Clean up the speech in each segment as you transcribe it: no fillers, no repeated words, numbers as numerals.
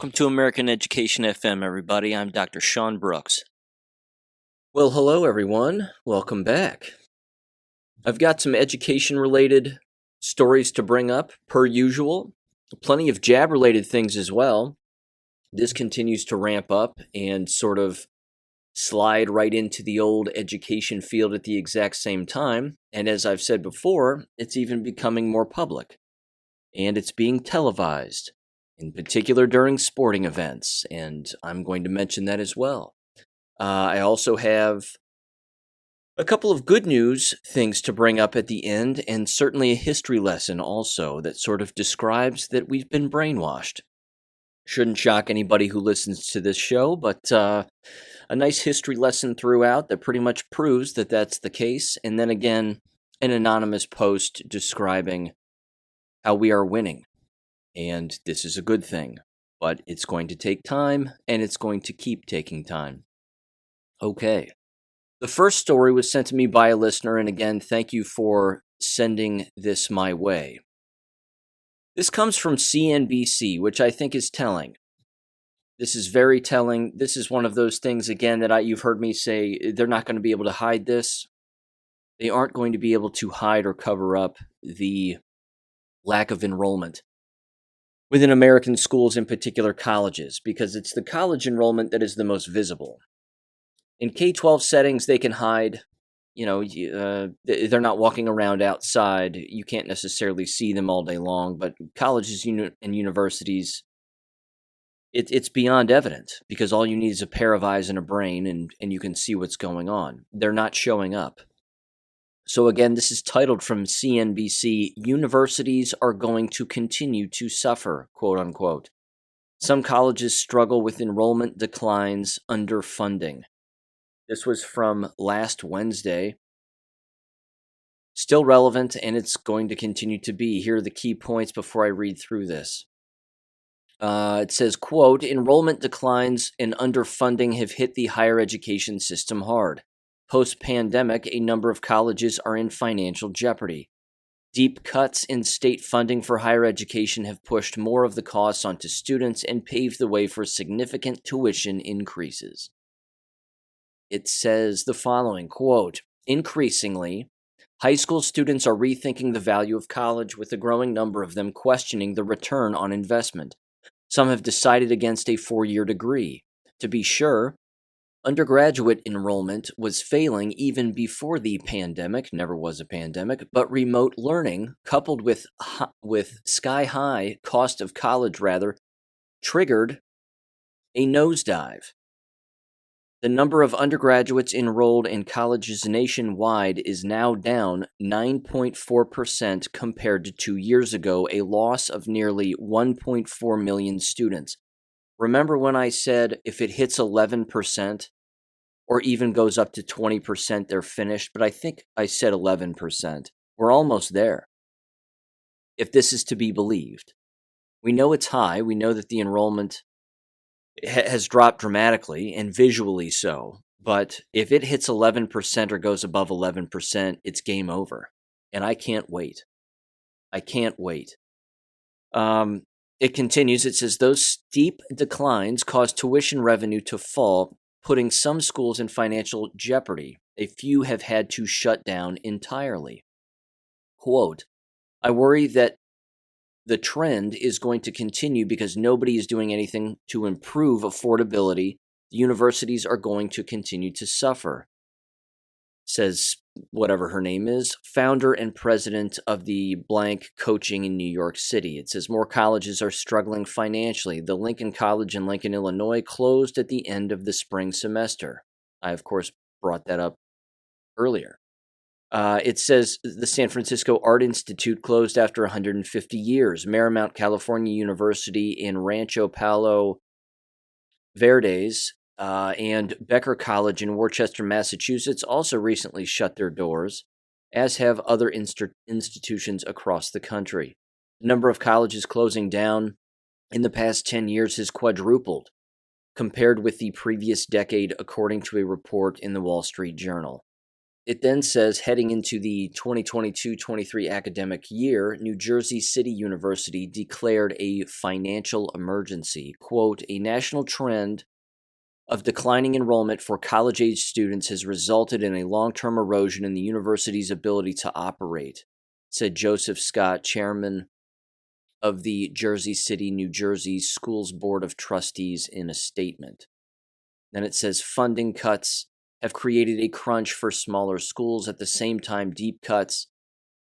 Welcome to American Education FM, everybody. I'm Dr. Sean Brooks. Well, hello, everyone. Welcome back. I've got some education-related stories to bring up, per usual. Plenty of jab-related things as well. This continues to ramp up and sort of slide right into the old education field at the exact same time. And as I've said before, it's even becoming more public. And it's being televised, in particular during sporting events, and I'm going to mention that as well. I also have a couple of good news things to bring up at the end, and certainly a history lesson also that sort of describes that we've been brainwashed. Shouldn't shock anybody who listens to this show, but a nice history lesson throughout that pretty much proves that that's the case, and then again, an anonymous post describing how we are winning. And this is a good thing, but it's going to take time, and it's going to keep taking time. Okay. The first story was sent to me by a listener, and again, thank you for sending this my way. This comes from CNBC, which I think is telling. This is very telling. This is one of those things, again, that you've heard me say, they're not going to be able to hide this. They aren't going to be able to hide or cover up the lack of enrollment within American schools, in particular colleges, because it's the college enrollment that is the most visible. In K-12 settings, they can hide. They're not walking around outside. You can't necessarily see them all day long, but colleges and universities, it's beyond evident, because all you need is a pair of eyes and a brain, and you can see what's going on. They're not showing up. So again, this is titled from CNBC, "Universities are going to continue to suffer," quote unquote. Some colleges struggle with enrollment declines under funding. This was from last Wednesday. Still relevant, and it's going to continue to be. Here are the key points before I read through this. It says, quote, "Enrollment declines and underfunding have hit the higher education system hard. Post-pandemic, a number of colleges are in financial jeopardy. Deep cuts in state funding for higher education have pushed more of the costs onto students and paved the way for significant tuition increases." It says the following, quote, "Increasingly, high school students are rethinking the value of college, with a growing number of them questioning the return on investment. Some have decided against a 4-year degree. To be sure, undergraduate enrollment was failing even before the pandemic, never was a pandemic, but remote learning, coupled with sky-high cost of college, triggered a nosedive. The number of undergraduates enrolled in colleges nationwide is now down 9.4% compared to 2 years ago, a loss of nearly 1.4 million students. Remember when I said if it hits 11%, or even goes up to 20%, they're finished, but I think I said 11%. We're almost there, if this is to be believed. We know it's high. We know that the enrollment has dropped dramatically, and visually so. But if it hits 11% or goes above 11%, it's game over. And I can't wait. I can't wait. It continues. It says, "Those steep declines caused tuition revenue to fall, putting some schools in financial jeopardy. A few have had to shut down entirely." Quote, "I worry that the trend is going to continue because nobody is doing anything to improve affordability. The universities are going to continue to suffer," says whatever her name is, founder and president of the blank coaching in New York City. It says more colleges are struggling financially. The Lincoln College in Lincoln, Illinois closed at the end of the spring semester. I, of course, brought that up earlier. It says the San Francisco Art Institute closed after 150 years. Marymount California University in Rancho Palos Verdes and Becker College in Worcester, Massachusetts also recently shut their doors, as have other institutions across the country. The number of colleges closing down in the past 10 years has quadrupled compared with the previous decade, according to a report in the Wall Street Journal. It then says, heading into the 2022-23 academic year, New Jersey City University declared a financial emergency. Quote, a national trend of declining enrollment for college-age students has resulted in a long-term erosion in the university's ability to operate, said Joseph Scott, chairman of the Jersey City, New Jersey Schools Board of Trustees, in a statement. Then it says funding cuts have created a crunch for smaller schools. At the same time, deep cuts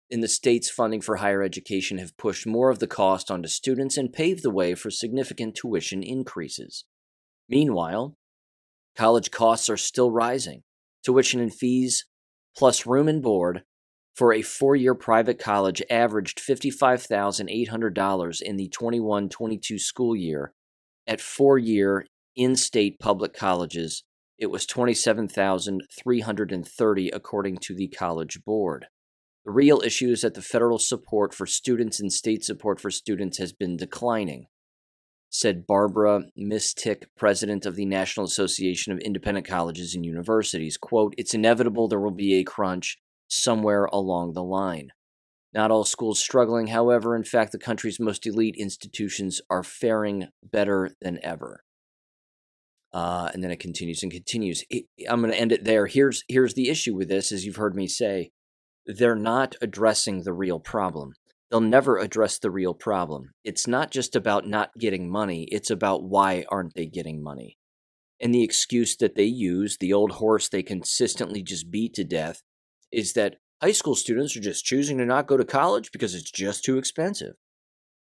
in the state's funding for higher education have pushed more of the cost onto students and paved the way for significant tuition increases. Meanwhile, college costs are still rising. Tuition and fees, plus room and board, for a 4-year private college averaged $55,800 in the 21-22 school year. At 4-year in-state public colleges, it was $27,330 according to the College Board. The real issue is that the federal support for students and state support for students has been declining, said Barbara Mistick, president of the National Association of Independent Colleges and Universities. Quote, it's inevitable there will be a crunch somewhere along the line. Not all schools struggling, however. In fact, the country's most elite institutions are faring better than ever. And then it continues and continues. I'm going to end it there. Here's the issue with this, as you've heard me say. They're not addressing the real problem. They'll never address the real problem. It's not just about not getting money. It's about why aren't they getting money. And the excuse that they use, the old horse they consistently just beat to death, is that high school students are just choosing to not go to college because it's just too expensive.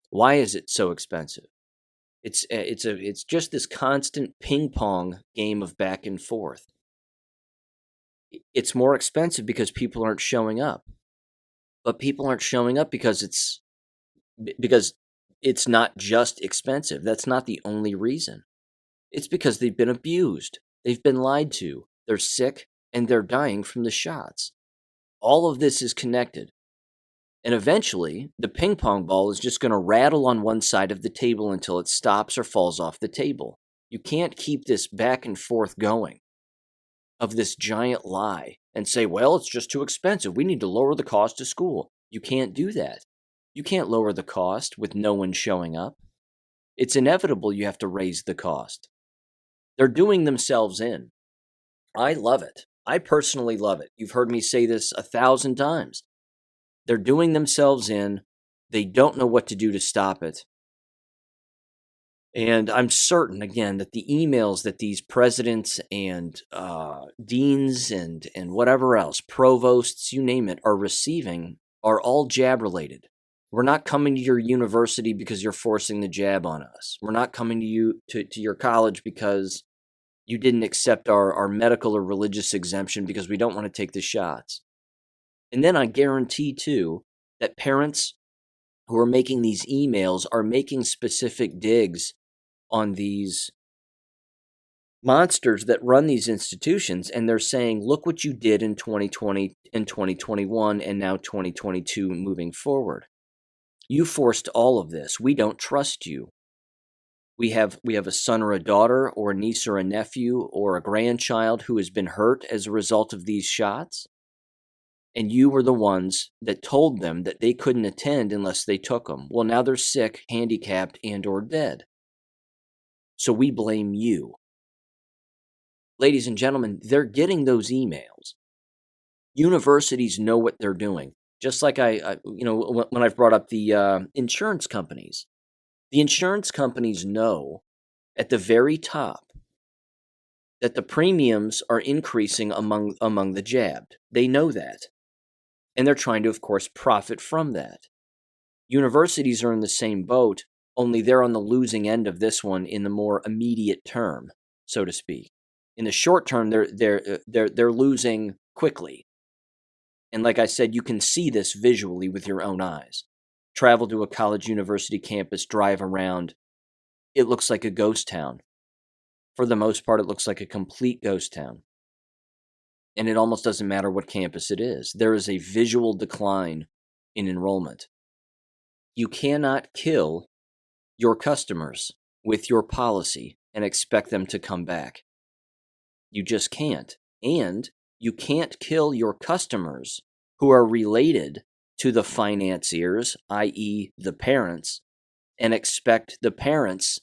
Why is it so expensive? It's just this constant ping pong game of back and forth. It's more expensive because people aren't showing up. But people aren't showing up because it's not just expensive. That's not the only reason. It's because they've been abused. They've been lied to. They're sick and they're dying from the shots. All of this is connected. And eventually, the ping pong ball is just going to rattle on one side of the table until it stops or falls off the table. You can't keep this back and forth going of this giant lie and say, well, it's just too expensive. We need to lower the cost of school. You can't do that. You can't lower the cost with no one showing up. It's inevitable you have to raise the cost. They're doing themselves in. I love it. I personally love it. You've heard me say this 1,000 times. They're doing themselves in. They don't know what to do to stop it. And I'm certain, again, that the emails that these presidents and deans and whatever else, provosts, you name it, are receiving are all jab related. We're not coming to your university because you're forcing the jab on us. We're not coming to you to your college because you didn't accept our medical or religious exemption because we don't want to take the shots. And then I guarantee, too, that parents who are making these emails are making specific digs on these monsters that run these institutions, and they're saying, look what you did in 2020 and 2021 and now 2022 moving forward. You forced all of this. We don't trust you. We have a son or a daughter or a niece or a nephew or a grandchild who has been hurt as a result of these shots. And you were the ones that told them that they couldn't attend unless they took them. Well, now they're sick, handicapped, and or dead. So we blame you. Ladies and gentlemen, they're getting those emails. Universities know what they're doing. Just like when I've brought up the insurance companies. The insurance companies know at the very top that the premiums are increasing among the jabbed. They know that. And they're trying to, of course, profit from that. Universities are in the same boat, only they're on the losing end of this one in the more immediate term, so to speak. In the short term, they're losing quickly. And like I said, you can see this visually with your own eyes. Travel to a college university campus, drive around. It looks like a ghost town. For the most part, it looks like a complete ghost town. And it almost doesn't matter what campus it is. There is a visual decline in enrollment. You cannot kill your customers with your policy and expect them to come back. You just can't. And You can't kill your customers who are related to the financiers, i.e. the parents, and expect the parents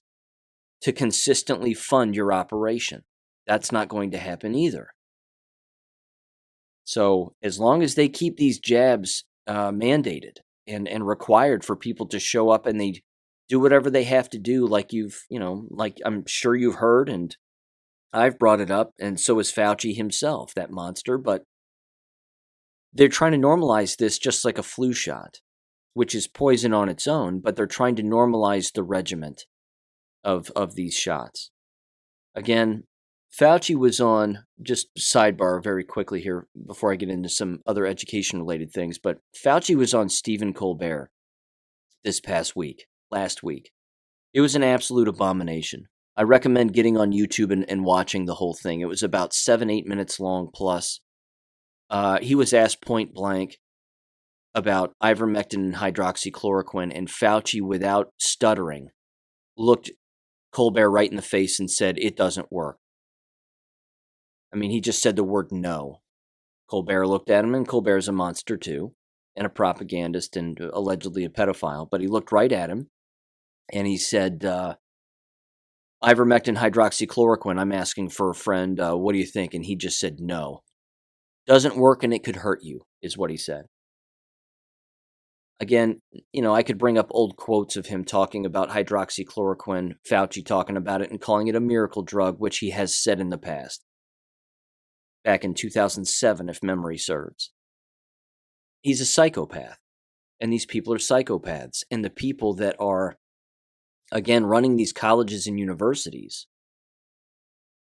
to consistently fund your operation. That's not going to happen either. So as long as they keep these jabs mandated and required for people to show up and they do whatever they have to do, like like I'm sure you've heard, and I've brought it up, and so is Fauci himself, that monster, but they're trying to normalize this just like a flu shot, which is poison on its own, but they're trying to normalize the regiment of these shots. Again, Fauci was on, just sidebar very quickly here before I get into some other education-related things, but Fauci was on Stephen Colbert last week. It was an absolute abomination. I recommend getting on YouTube and watching the whole thing. It was about 7-8 minutes long plus. He was asked point blank about ivermectin and hydroxychloroquine, and Fauci, without stuttering, looked Colbert right in the face and said, "It doesn't work." I mean, he just said the word no. Colbert looked at him, and Colbert's a monster too, and a propagandist and allegedly a pedophile, but he looked right at him, and he said, ivermectin, hydroxychloroquine, I'm asking for a friend, what do you think? And he just said no. Doesn't work and it could hurt you, is what he said. Again, I could bring up old quotes of him talking about hydroxychloroquine, Fauci talking about it and calling it a miracle drug, which he has said in the past. Back in 2007, if memory serves. He's a psychopath, and these people are psychopaths. And the people that are, again, running these colleges and universities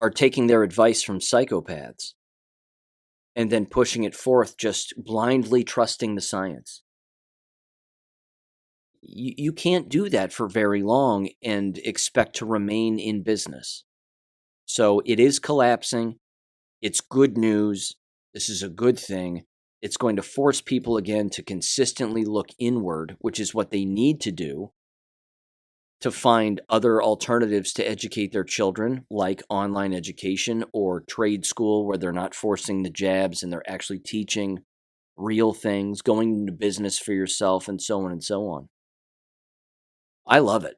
are taking their advice from psychopaths and then pushing it forth, just blindly trusting the science. You can't do that for very long and expect to remain in business. So it is collapsing. It's good news. This is a good thing. It's going to force people again to consistently look inward, which is what they need to do to find other alternatives to educate their children, like online education or trade school, where they're not forcing the jabs and they're actually teaching real things, going into business for yourself, and so on and so on. I love it.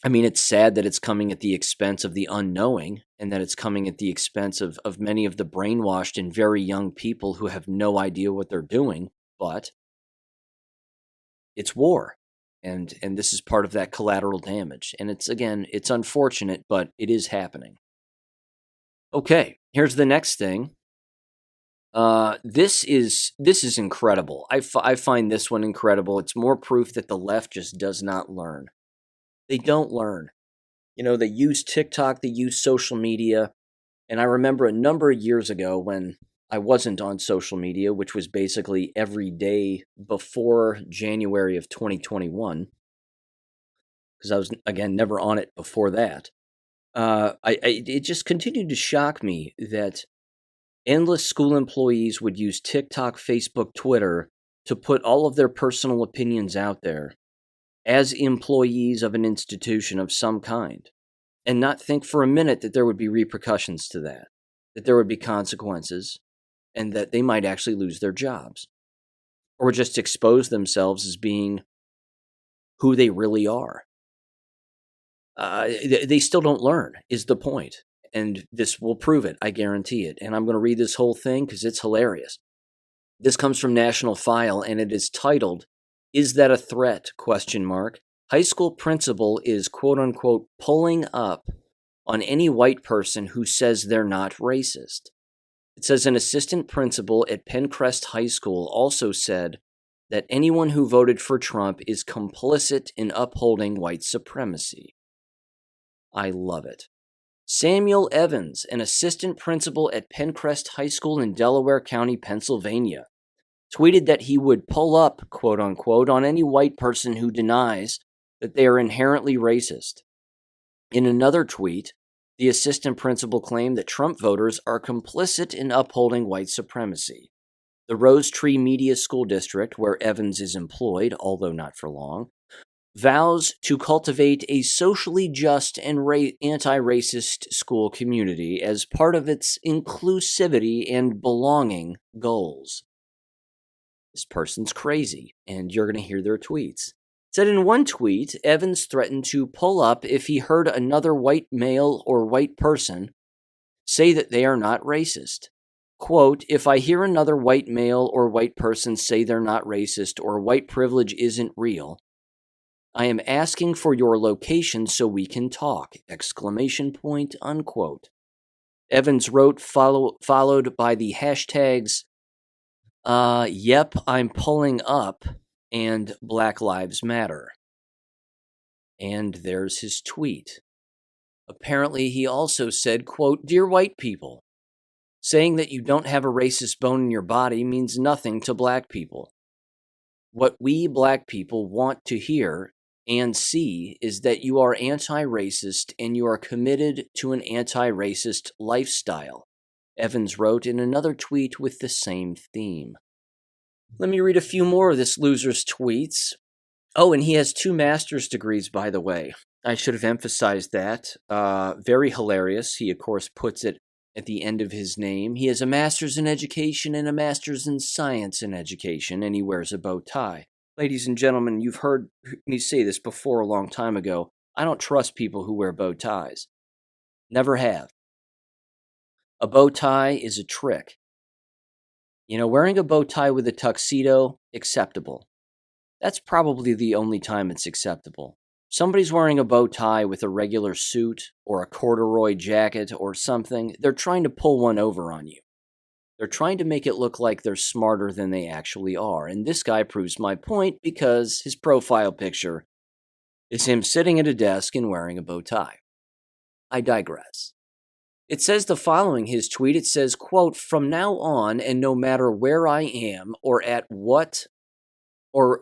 I mean, it's sad that it's coming at the expense of the unknowing, and that it's coming at the expense of many of the brainwashed and very young people who have no idea what they're doing, but it's war, and this is part of that collateral damage. And it's unfortunate, but it is happening. Okay, here's the next thing. This is incredible. I find this one incredible. It's more proof that the left just does not learn. They don't learn. They use TikTok, they use social media. And I remember a number of years ago when I wasn't on social media, which was basically every day before January of 2021, because I was, again, never on it before that. It just continued to shock me that endless school employees would use TikTok, Facebook, Twitter to put all of their personal opinions out there as employees of an institution of some kind, and not think for a minute that there would be repercussions to that there would be consequences, and that they might actually lose their jobs, or just expose themselves as being who they really are. They still don't learn, is the point. And this will prove it, I guarantee it. And I'm going to read this whole thing because it's hilarious. This comes from National File, and it is titled, "Is That a Threat?" ? High school principal is quote-unquote pulling up on any white person who says they're not racist. It says an assistant principal at Pencrest High School also said that anyone who voted for Trump is complicit in upholding white supremacy. I love it. Samuel Evans, an assistant principal at Pencrest High School in Delaware County, Pennsylvania, tweeted that he would pull up, quote-unquote, on any white person who denies that they are inherently racist. In another tweet, the assistant principal claimed that Trump voters are complicit in upholding white supremacy. The Rose Tree Media School District, where Evans is employed, although not for long, vows to cultivate a socially just and anti-racist school community as part of its inclusivity and belonging goals. This person's crazy, and you're going to hear their tweets. Said in one tweet, Evans threatened to pull up if he heard another white male or white person say that they are not racist. Quote, if I hear another white male or white person say they're not racist or white privilege isn't real, I am asking for your location so we can talk, ! Unquote. Evans wrote, followed by the hashtags, yep, I'm pulling up, and Black Lives Matter. And there's his tweet. Apparently, he also said, quote, dear white people, saying that you don't have a racist bone in your body means nothing to black people. What we black people want to hear and see is that you are anti-racist and you are committed to an anti-racist lifestyle, Evans wrote in another tweet with the same theme. Let me read a few more of this loser's tweets. Oh, and he has 2 master's degrees, by the way. I should have emphasized that. Very hilarious. He, of course, puts it at the end of his name. He has a master's in education and a master's in science in education, and he wears a bow tie. Ladies and gentlemen, you've heard me say this before a long time ago. I don't trust people who wear bow ties. Never have. A bow tie is a trick. You know, wearing a bow tie with a tuxedo, acceptable. That's probably the only time it's acceptable. Somebody's wearing a bow tie with a regular suit or a corduroy jacket or something, they're trying to pull one over on you. They're trying to make it look like they're smarter than they actually are. And this guy proves my point because his profile picture is him sitting at a desk and wearing a bow tie. I digress. It says the following, his tweet, it says, quote, from now on and no matter where I am or at what, or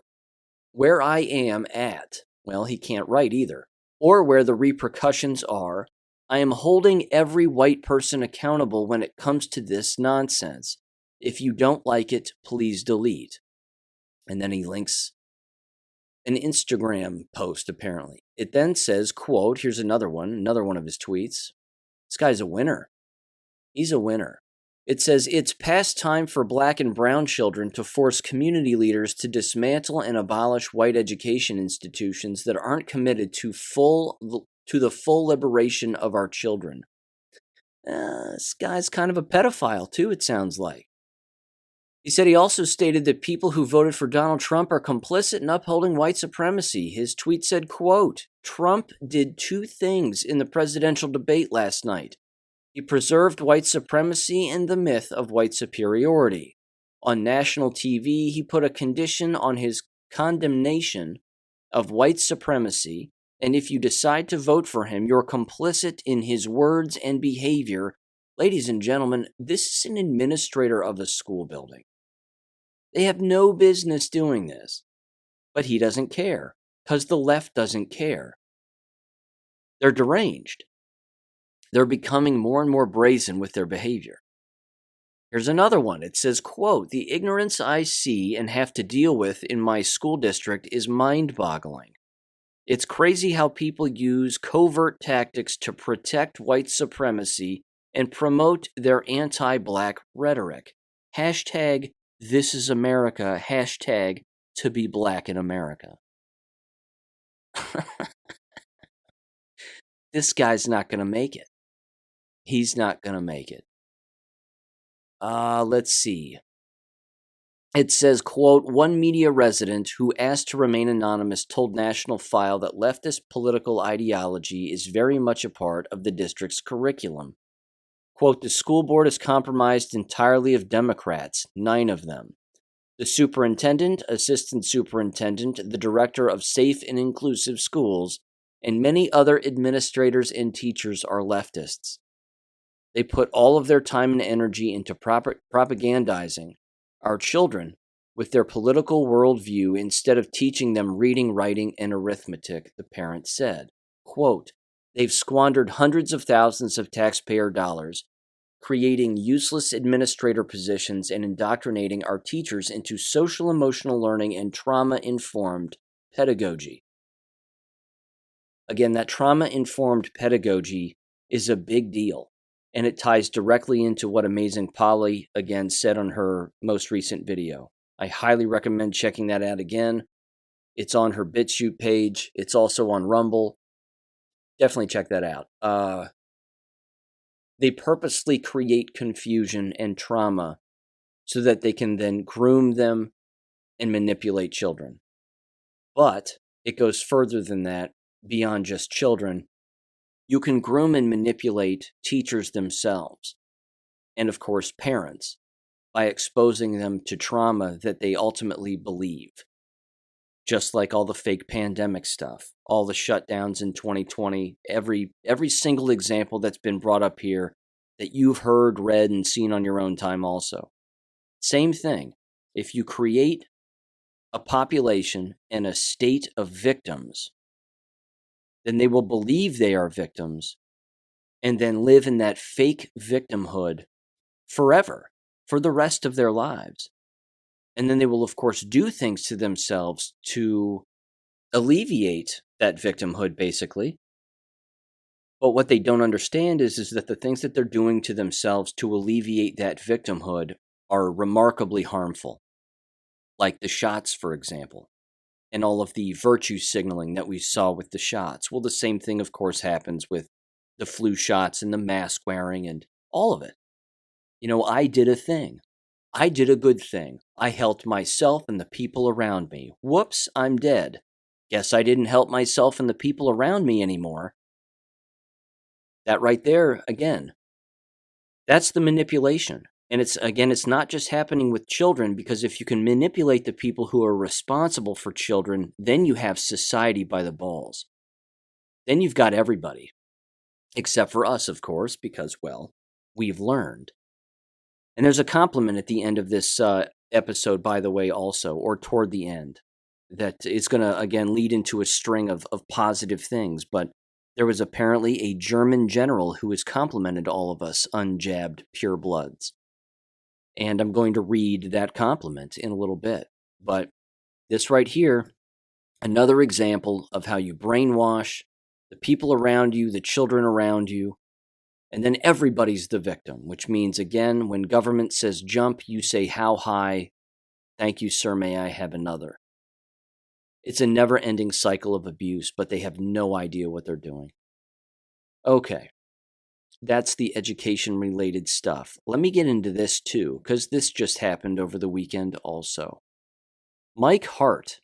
where I am at, well, he can't write either, or where the repercussions are, I am holding every white person accountable when it comes to this nonsense. If you don't like it, please delete. And then he links an Instagram post, apparently. It then says, quote, here's another one of his tweets. This guy's a winner. He's a winner. It says, it's past time for black and brown children to force community leaders to dismantle and abolish white education institutions that aren't committed to the full liberation of our children. This guy's kind of a pedophile, too, it sounds like. He said he also stated that people who voted for Donald Trump are complicit in upholding white supremacy. His tweet said, quote, Trump did 2 things in the presidential debate last night. He preserved white supremacy and the myth of white superiority. On national TV, he put a condition on his condemnation of white supremacy, and if you decide to vote for him, you're complicit in his words and behavior. Ladies and gentlemen, this is an administrator of a school building. They have no business doing this, but he doesn't care, because the left doesn't care. They're deranged. They're becoming more and more brazen with their behavior. Here's another one. It says, quote, the ignorance I see and have to deal with in my school district is mind-boggling. It's crazy how people use covert tactics to protect white supremacy and promote their anti-black rhetoric. Hashtag, this is America. Hashtag, to be black in America. This guy's not going to make it. He's not going to make it. Let's see. It says, quote, one media resident who asked to remain anonymous told National File that leftist political ideology is very much a part of the district's curriculum. Quote, the school board is comprised entirely of Democrats, 9 of them. The superintendent, assistant superintendent, the director of safe and inclusive schools, and many other administrators and teachers are leftists. They put all of their time and energy into propagandizing our children with their political worldview instead of teaching them reading, writing, and arithmetic, the parent said. Quote, they've squandered hundreds of thousands of taxpayer dollars, creating useless administrator positions and indoctrinating our teachers into social emotional learning and trauma-informed pedagogy. Again, that trauma-informed pedagogy is a big deal, and it ties directly into what Amazing Polly, again, said on her most recent video. I highly recommend checking that out again. It's on her BitChute page. It's also on Rumble. Definitely check that out. They purposely create confusion and trauma so that they can then groom them and manipulate children. But it goes further than that, beyond just children. You can groom and manipulate teachers themselves, and of course parents, by exposing them to trauma that they ultimately believe. Just like all the fake pandemic stuff, all the shutdowns in 2020, every single example that's been brought up here that you've heard, read, and seen on your own time also. Same thing. If you create a population and a state of victims, then they will believe they are victims and then live in that fake victimhood forever, for the rest of their lives. And then they will, of course, do things to themselves to alleviate that victimhood, basically. But what they don't understand is that the things that they're doing to themselves to alleviate that victimhood are remarkably harmful. Like the shots, for example, and all of the virtue signaling that we saw with the shots. Well, the same thing, of course, happens with the flu shots and the mask wearing and all of it. I did a thing. I did a good thing. I helped myself and the people around me. Whoops, I'm dead. Guess I didn't help myself and the people around me anymore. That right there, again, that's the manipulation. And it's not just happening with children, because if you can manipulate the people who are responsible for children, then you have society by the balls. Then you've got everybody. Except for us, of course, because, well, we've learned. And there's a compliment at the end of this episode, by the way, also, or toward the end, that is going to, again, lead into a string of positive things. But there was apparently a German general who has complimented all of us unjabbed purebloods. And I'm going to read that compliment in a little bit. But this right here, another example of how you brainwash the people around you, the children around you, and then everybody's the victim, which means, again, when government says jump, you say how high? Thank you, sir, may I have another? It's a never-ending cycle of abuse, but they have no idea what they're doing. Okay, that's the education-related stuff. Let me get into this, too, because this just happened over the weekend also. Mike Hart,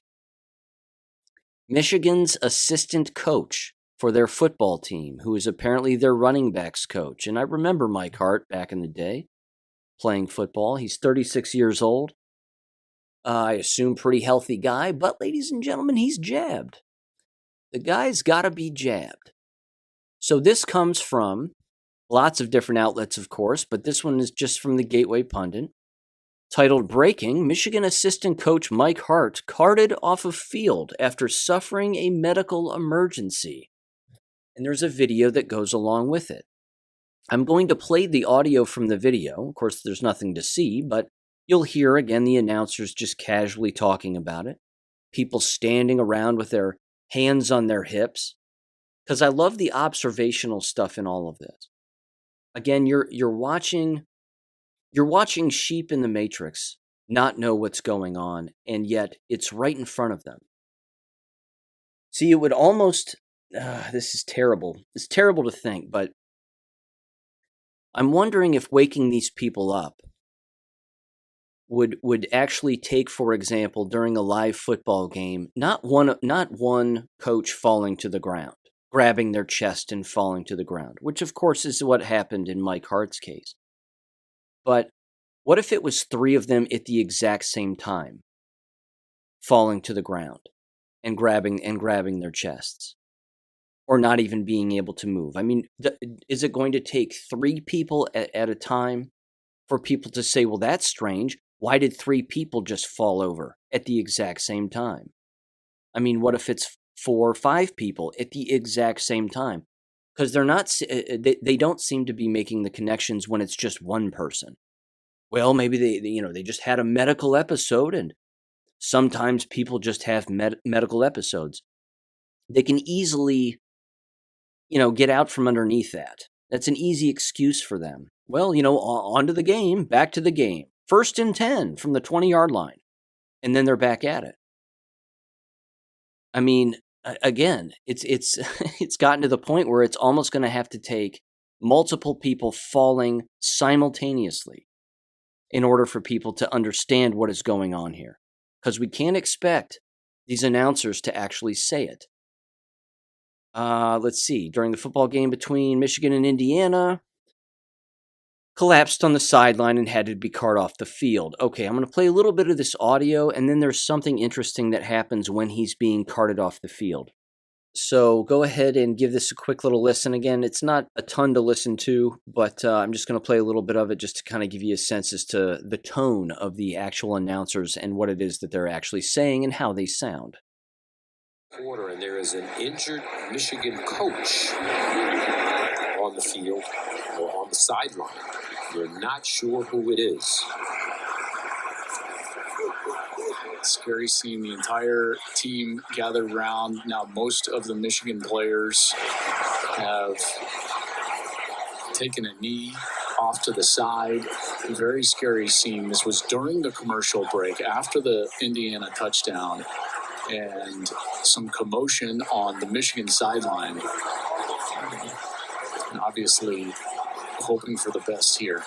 Michigan's assistant coach for their football team, who is apparently their running backs coach. And I remember Mike Hart back in the day playing football. He's 36 years old. I assume pretty healthy guy, but ladies and gentlemen, he's jabbed. The guy's got to be jabbed. So this comes from lots of different outlets, of course, but this one is just from the Gateway Pundit. Titled, Breaking, Michigan assistant coach Mike Hart carted off a field after suffering a medical emergency. And there's a video that goes along with it. I'm going to play the audio from the video. Of course, there's nothing to see, but you'll hear, again, the announcers just casually talking about it. People standing around with their hands on their hips. Because I love the observational stuff in all of this. Again, you're watching sheep in the Matrix not know what's going on, and yet it's right in front of them. See, it would almost... this is terrible. It's terrible to think, but I'm wondering if waking these people up would actually take, for example, during a live football game, not one coach falling to the ground, grabbing their chest and falling to the ground, which of course is what happened in Mike Hart's case. But what if it was 3 of them at the exact same time, falling to the ground and grabbing their chests? Or not even being able to move. I mean, is it going to take 3 people at a time for people to say, well, that's strange. Why did 3 people just fall over at the exact same time? I mean, what if it's 4 or 5 people at the exact same time? Because they don't seem to be making the connections when it's just one person. Well, maybe they just had a medical episode, and sometimes people just have medical episodes. They can easily get out from underneath that. That's an easy excuse for them. Well, on to the game, back to the game. 1st and 10 from the 20-yard line. And then they're back at it. I mean, again, it's it's gotten to the point where it's almost going to have to take multiple people falling simultaneously in order for people to understand what is going on here. Because we can't expect these announcers to actually say it. Let's see. During the football game between Michigan and Indiana, collapsed on the sideline and had to be carted off the field. Okay, I'm going to play a little bit of this audio, and then there's something interesting that happens when he's being carted off the field. So go ahead and give this a quick little listen. Again, it's not a ton to listen to, but I'm just going to play a little bit of it just to kind of give you a sense as to the tone of the actual announcers and what it is that they're actually saying and how they sound. Quarter, and there is an injured Michigan coach on the field or on the sideline. You're not sure who it is. Scary seeing the entire team gathered around. Now, most of the Michigan players have taken a knee off to the side. Very scary scene. This was during the commercial break after the Indiana touchdown, and some commotion on the Michigan sideline. And obviously hoping for the best here.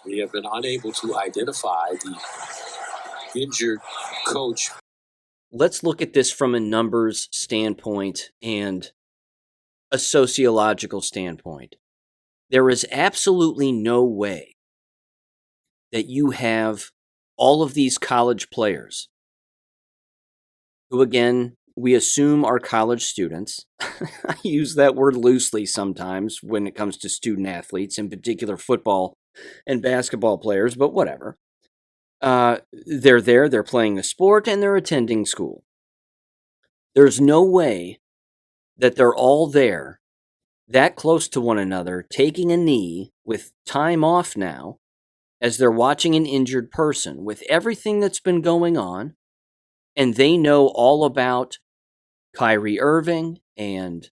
We have been unable to identify the injured coach. Let's look at this from a numbers standpoint and a sociological standpoint. There is absolutely no way that you have all of these college players who, again, we assume are college students. I use that word loosely sometimes when it comes to student athletes, in particular football and basketball players, but whatever. They're there, they're playing the sport, and they're attending school. There's no way that they're all there, that close to one another, taking a knee with time off now, as they're watching an injured person, with everything that's been going on, and they know all about Kyrie Irving and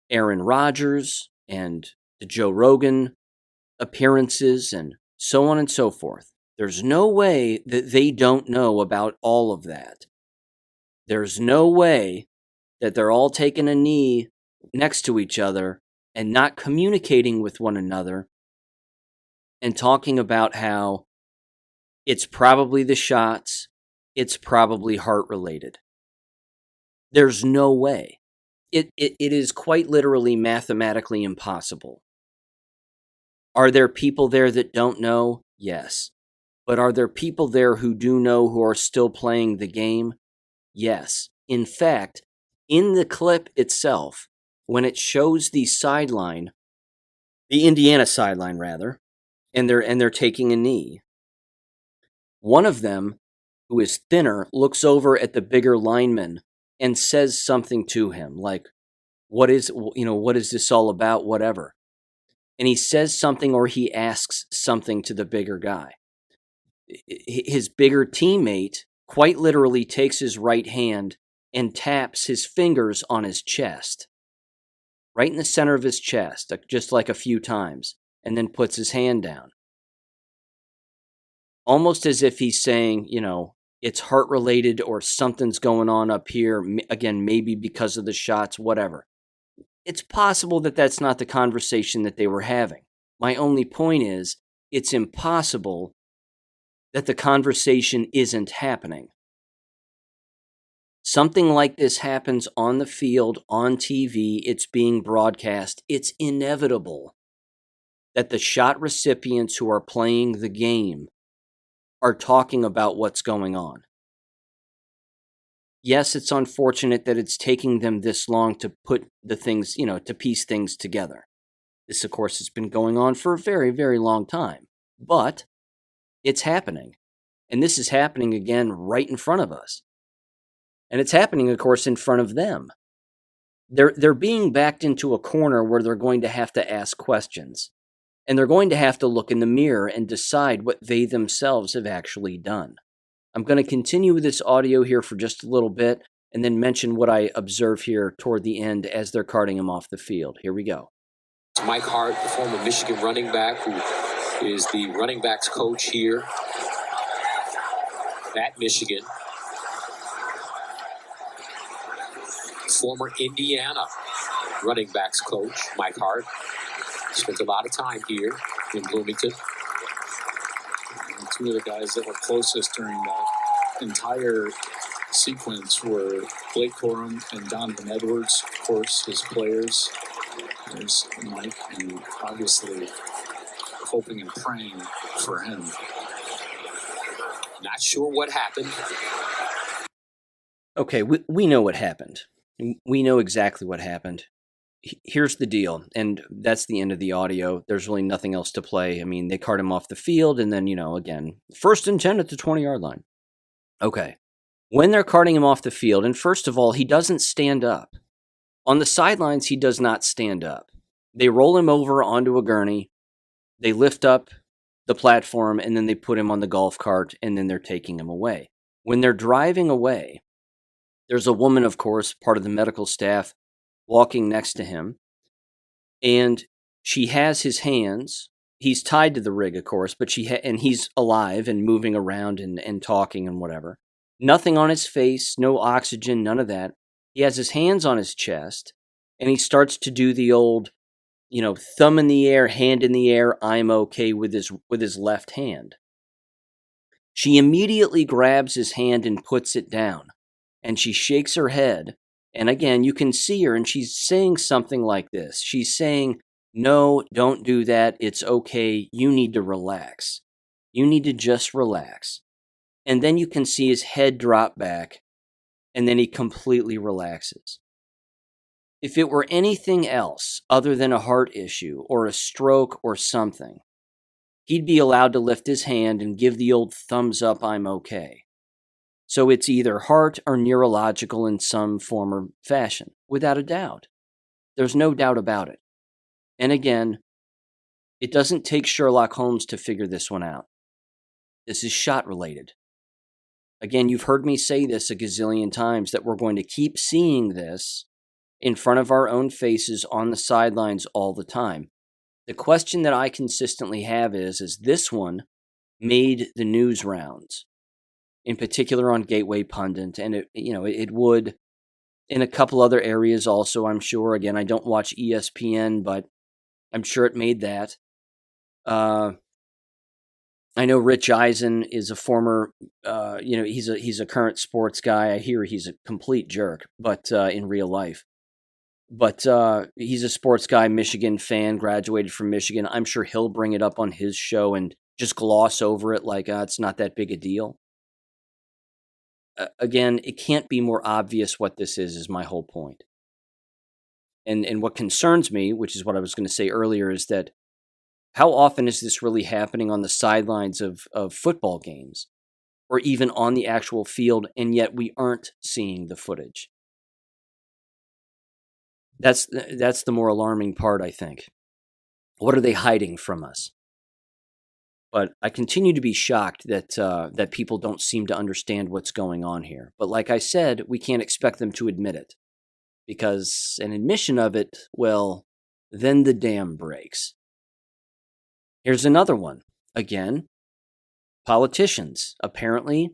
Aaron Rodgers and the Joe Rogan appearances and so on and so forth. There's no way that they don't know about all of that. There's no way that they're all taking a knee next to each other and not communicating with one another and talking about how it's probably the shots, it's probably heart-related. There's no way. It is quite literally mathematically impossible. Are there people there that don't know? Yes. But are there people there who do know who are still playing the game? Yes. In fact, in the clip itself, when it shows the sideline, the Indiana sideline rather, and they're taking a knee, one of them, who is thinner, looks over at the bigger lineman and says something to him, like, what is this all about, whatever. And he says something, or he asks something to the bigger guy. His bigger teammate quite literally takes his right hand and taps his fingers on his chest, right in the center of his chest, just like a few times, and then puts his hand down. Almost as if he's saying, it's heart-related or something's going on up here, again, maybe because of the shots, whatever. It's possible that that's not the conversation that they were having. My only point is, it's impossible that the conversation isn't happening. Something like this happens on the field, on TV, it's being broadcast. It's inevitable that the shot recipients who are playing the game are talking about what's going on. Yes, it's unfortunate that it's taking them this long to put the things, to piece things together. This, of course, has been going on for a very, very long time. But it's happening. And this is happening again right in front of us. And it's happening, of course, in front of them. They're being backed into a corner where they're going to have to ask questions. And they're going to have to look in the mirror and decide what they themselves have actually done. I'm going to continue with this audio here for just a little bit. and then mention what I observe here toward the end as they're carting him off the field. Here we go. It's Mike Hart, the former Michigan running back, who is the running backs coach here at Michigan. Former Indiana running backs coach, Mike Hart. Spent a lot of time here in Bloomington. And two of the guys that were closest during that entire sequence were Blake Corum and Donovan Edwards, of course, his players. There's Mike, and obviously hoping and praying for him. Not sure what happened. Okay, we know what happened. We know exactly what happened. Here's the deal, and that's the end of the audio. There's really nothing else to play. I mean, they cart him off the field, and then, again, 1st and 10 at the 20-yard line. Okay. When they're carting him off the field, and first of all, he doesn't stand up. On the sidelines, he does not stand up. They roll him over onto a gurney, they lift up the platform, and then they put him on the golf cart, and then they're taking him away. When they're driving away, there's a woman, of course, part of the medical staff, walking next to him, and she has his hands. He's tied to the rig, of course, but and he's alive and moving around and talking and whatever. Nothing on his face, no oxygen, none of that. He has his hands on his chest, and he starts to do the old, thumb in the air, hand in the air, I'm okay with his left hand. She immediately grabs his hand and puts it down, and she shakes her head, and again, you can see her, and she's saying something like this. She's saying, no, don't do that. It's okay. You need to relax. You need to just relax. And then you can see his head drop back, and then he completely relaxes. If it were anything else other than a heart issue or a stroke or something, he'd be allowed to lift his hand and give the old thumbs up, I'm okay. So it's either heart or neurological in some form or fashion, without a doubt. There's no doubt about it. And again, it doesn't take Sherlock Holmes to figure this one out. This is shot related. Again, you've heard me say this a gazillion times that we're going to keep seeing this in front of our own faces on the sidelines all the time. The question that I consistently have is this one made the news rounds, in particular on Gateway Pundit, and it would in a couple other areas also, I'm sure. Again, I don't watch ESPN, but I'm sure it made that. I know Rich Eisen is a former, he's a current sports guy. I hear he's a complete jerk, but in real life. But he's a sports guy, Michigan fan, graduated from Michigan. I'm sure he'll bring it up on his show and just gloss over it like it's not that big a deal. Again, it can't be more obvious what this is my whole point. And what concerns me, which is what I was going to say earlier, is that how often is this really happening on the sidelines of football games or even on the actual field, and yet we aren't seeing the footage? That's the more alarming part, I think. What are they hiding from us? But I continue to be shocked that people don't seem to understand what's going on here. But like I said, we can't expect them to admit it, because an admission of it, well, then the dam breaks. Here's another one. Again, politicians. Apparently,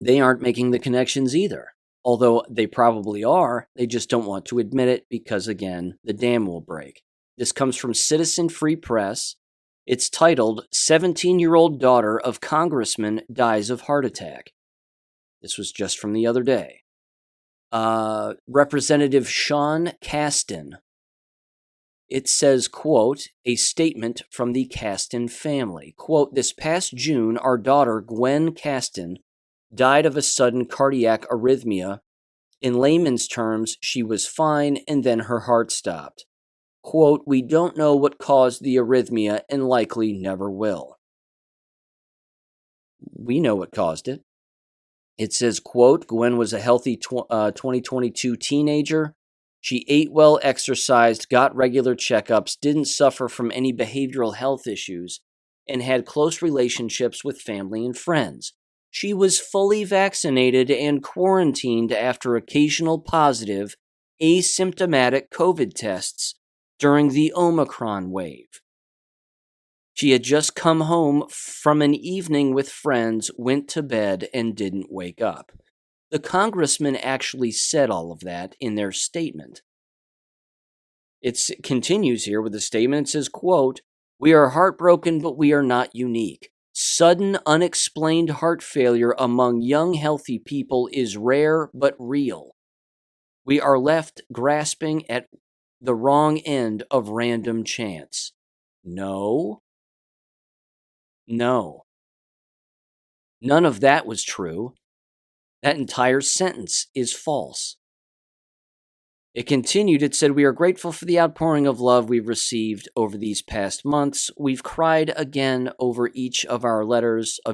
they aren't making the connections either. Although they probably are, they just don't want to admit it because, again, the dam will break. This comes from Citizen Free Press. It's titled, 17-year-old daughter of congressman dies of heart attack. This was just from the other day. Representative Sean Casten. It says, quote, a statement from the Casten family. Quote, this past June, our daughter, Gwen Casten, died of a sudden cardiac arrhythmia. In layman's terms, she was fine and then her heart stopped. Quote, we don't know what caused the arrhythmia and likely never will. We know what caused it. It says, quote, Gwen was a healthy 2022 teenager. She ate well, exercised, got regular checkups, didn't suffer from any behavioral health issues, and had close relationships with family and friends. she was fully vaccinated and quarantined after occasional positive, asymptomatic COVID tests during the Omicron wave. She had just come home from an evening with friends, went to bed, and didn't wake up. The congressman actually said all of that in their statement. It continues here with the statement. It says, quote, "We are heartbroken, but we are not unique. Sudden, unexplained heart failure among young, healthy people is rare but real. We are left grasping at the wrong end of random chance." No. None of that was true. That entire sentence is false. It continued, it said, "We are grateful for the outpouring of love we've received over these past months. We've cried again over each of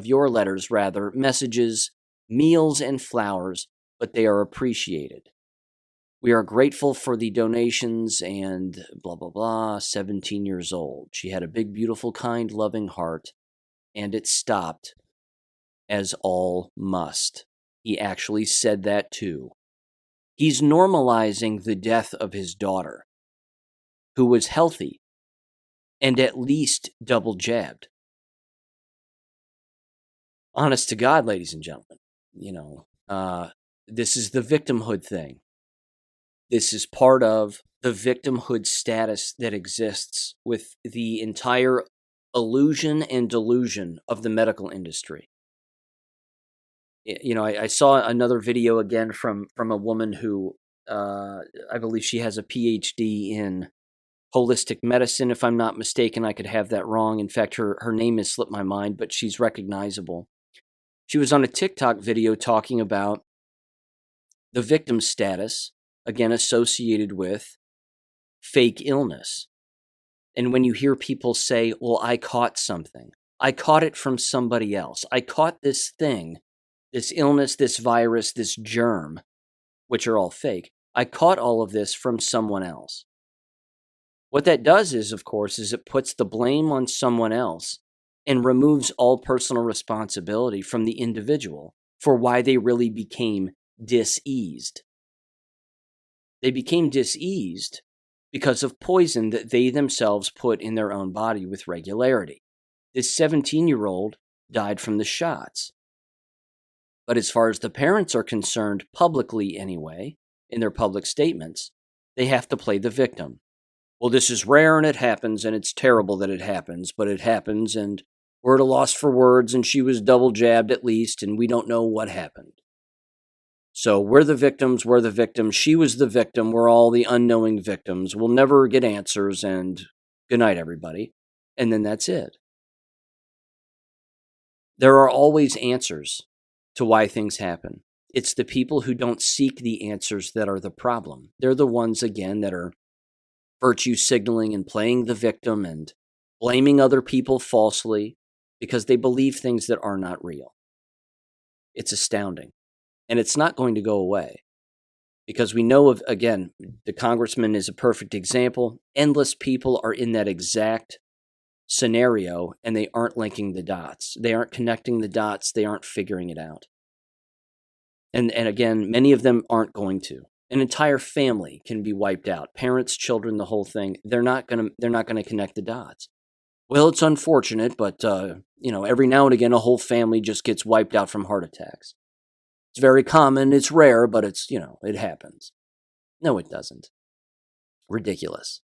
your letters, messages, meals, and flowers, but they are appreciated. We are grateful for the donations and blah, blah, blah, 17 years old. She had a big, beautiful, kind, loving heart, and it stopped, as all must." He actually said that too. He's normalizing the death of his daughter, who was healthy and at least double jabbed. Honest to God, ladies and gentlemen, this is the victimhood thing. This is part of the victimhood status that exists with the entire illusion and delusion of the medical industry. I saw another video again from a woman who, I believe she has a PhD in holistic medicine. If I'm not mistaken, I could have that wrong. In fact, her name has slipped my mind, but she's recognizable. She was on a TikTok video talking about the victim status, again, associated with fake illness. And when you hear people say, well, I caught something, I caught it from somebody else, I caught this thing, this illness, this virus, this germ, which are all fake. I caught all of this from someone else. What that does is, of course, is it puts the blame on someone else and removes all personal responsibility from the individual for why they really became diseased. They became diseased because of poison that they themselves put in their own body with regularity. This 17-year-old died from the shots. But as far as the parents are concerned, publicly anyway, in their public statements, they have to play the victim. Well, this is rare and it happens, and it's terrible that it happens, but it happens, and we're at a loss for words, and she was double jabbed at least, and we don't know what happened. So we're the victims, she was the victim, we're all the unknowing victims. We'll never get answers, and good night, everybody. And then that's it. There are always answers to why things happen. It's the people who don't seek the answers that are the problem. They're the ones, again, that are virtue signaling and playing the victim and blaming other people falsely because they believe things that are not real. It's astounding. And it's not going to go away because we know of, again, the congressman is a perfect example. Endless people are in that exact scenario and they aren't linking the dots. They aren't connecting the dots. They aren't figuring it out. And again, many of them aren't going to. An entire family can be wiped out. Parents, children, the whole thing. They're not going to connect the dots. Well, it's unfortunate, but every now and again a whole family just gets wiped out from heart attacks. It's very common, it's rare, but it's, it happens. No, it doesn't. Ridiculous.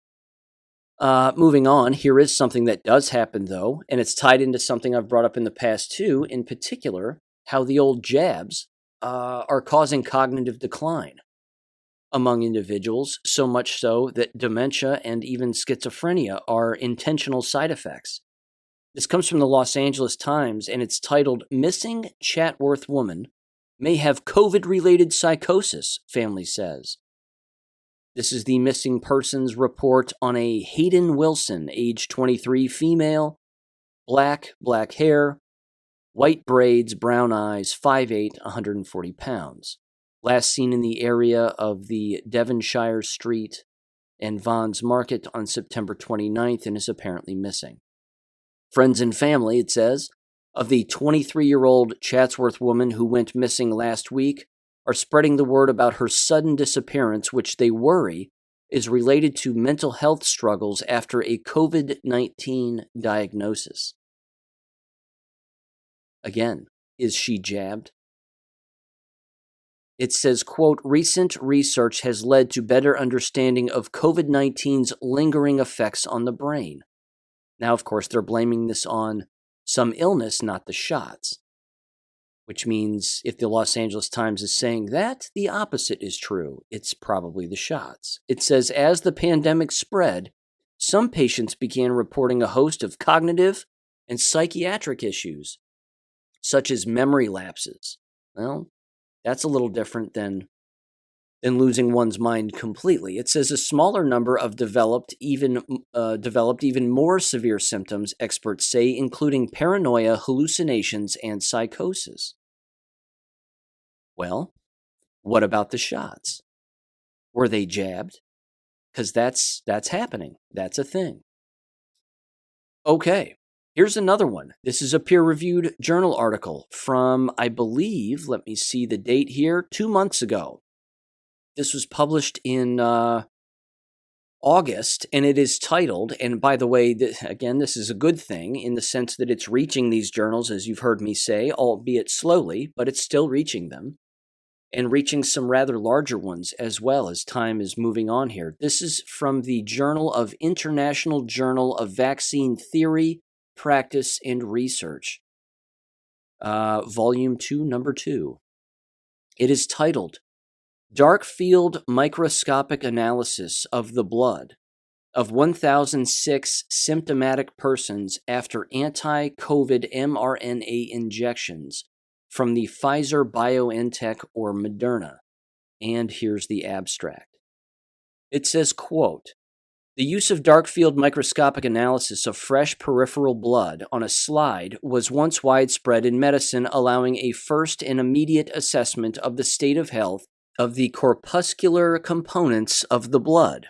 Moving on, here is something that does happen though, and it's tied into something I've brought up in the past too, in particular, how the old jabs are causing cognitive decline among individuals, so much so that dementia and even schizophrenia are intentional side effects. This comes from the Los Angeles Times, and it's titled, "Missing Chatworth Woman May Have COVID-Related Psychosis," family says. This is the missing persons report on a Hayden Wilson, age 23, female, black hair, white braids, brown eyes, 5'8", 140 pounds. Last seen in the area of the Devonshire Street and Vaughn's Market on September 29th and is apparently missing. Friends and family, it says, of the 23-year-old Chatsworth woman who went missing last week are spreading the word about her sudden disappearance, which they worry is related to mental health struggles after a COVID-19 diagnosis. Again, is she jabbed? It says, quote, recent research has led to better understanding of COVID-19's lingering effects on the brain. Now, of course, they're blaming this on some illness, not the shots, which means if the Los Angeles Times is saying that, the opposite is true. It's probably the shots. It says, as the pandemic spread, some patients began reporting a host of cognitive and psychiatric issues, such as memory lapses. Well, that's a little different than losing one's mind completely. It says a smaller number of developed even more severe symptoms, experts say, including paranoia, hallucinations, and psychosis. Well, what about the shots? Were they jabbed? Because that's happening. That's a thing. Okay, here's another one. This is a peer-reviewed journal article from, I believe, let me see the date here, 2 months ago. This was published in August, and it is titled, and by the way, again, this is a good thing in the sense that it's reaching these journals, as you've heard me say, albeit slowly, but it's still reaching them, and reaching some rather larger ones as well as time is moving on here. This is from the International Journal of Vaccine Theory, Practice, and Research, Volume 2, Number 2. It is titled, Dark Field Microscopic Analysis of the Blood of 1,006 Symptomatic Persons After Anti-COVID mRNA Injections from the Pfizer-BioNTech or Moderna. And here's the abstract. It says, quote, the use of dark field microscopic analysis of fresh peripheral blood on a slide was once widespread in medicine, allowing a first and immediate assessment of the state of health of the corpuscular components of the blood.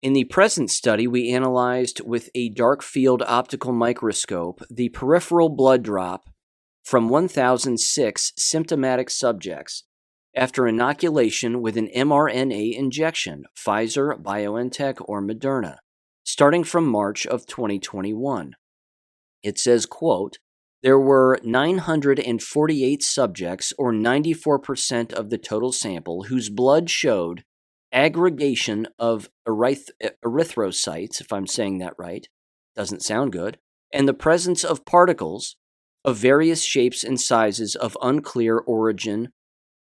In the present study, we analyzed with a dark field optical microscope the peripheral blood drop from 1,006 symptomatic subjects after inoculation with an mRNA injection, Pfizer, BioNTech, or Moderna, starting from March of 2021. It says, quote, there were 948 subjects, or 94% of the total sample, whose blood showed aggregation of erythrocytes, if I'm saying that right, doesn't sound good, and the presence of particles of various shapes and sizes of unclear origin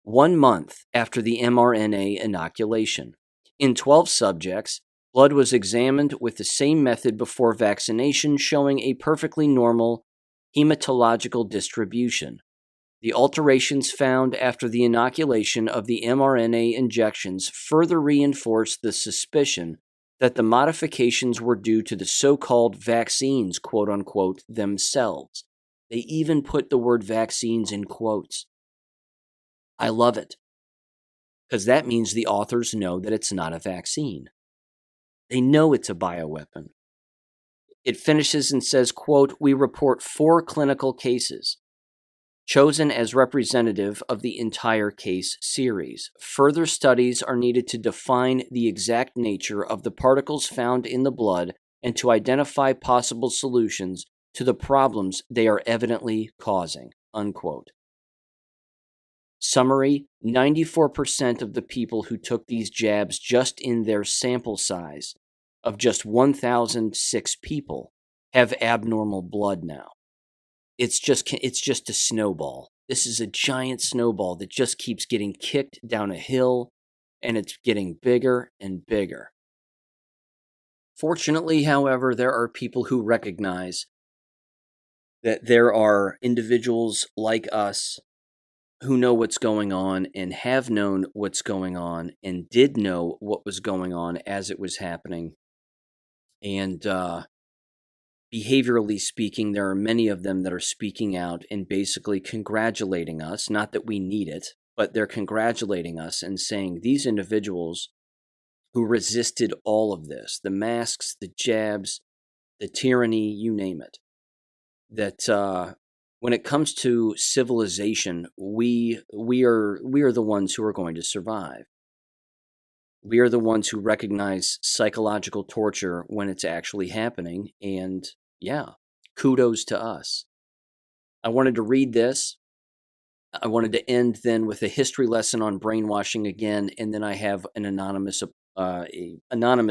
1 month after the mRNA inoculation. In 12 subjects, blood was examined with the same method before vaccination, showing a perfectly normal hematological distribution. The alterations found after the inoculation of the mRNA injections further reinforced the suspicion that the modifications were due to the so-called vaccines, quote-unquote, themselves. They even put the word vaccines in quotes. I love it, because that means the authors know that it's not a vaccine. They know it's a bioweapon. It finishes and says, quote, we report 4 clinical cases, chosen as representative of the entire case series. Further studies are needed to define the exact nature of the particles found in the blood and to identify possible solutions to the problems they are evidently causing, unquote. Summary, 94% of the people who took these jabs just in their sample size of just 1,006 people have abnormal blood now. It's just a snowball. This is a giant snowball that just keeps getting kicked down a hill, and it's getting bigger and bigger. Fortunately, however, there are people who recognize that there are individuals like us who know what's going on and have known what's going on and did know what was going on as it was happening. And behaviorally speaking, there are many of them that are speaking out and basically congratulating us, not that we need it, but they're congratulating us and saying these individuals who resisted all of this, the masks, the jabs, the tyranny, you name it, that when it comes to civilization, we are the ones who are going to survive. We are the ones who recognize psychological torture when it's actually happening, and yeah, kudos to us. I wanted to read this. I wanted to end then with a history lesson on brainwashing again, and then I have an anonymous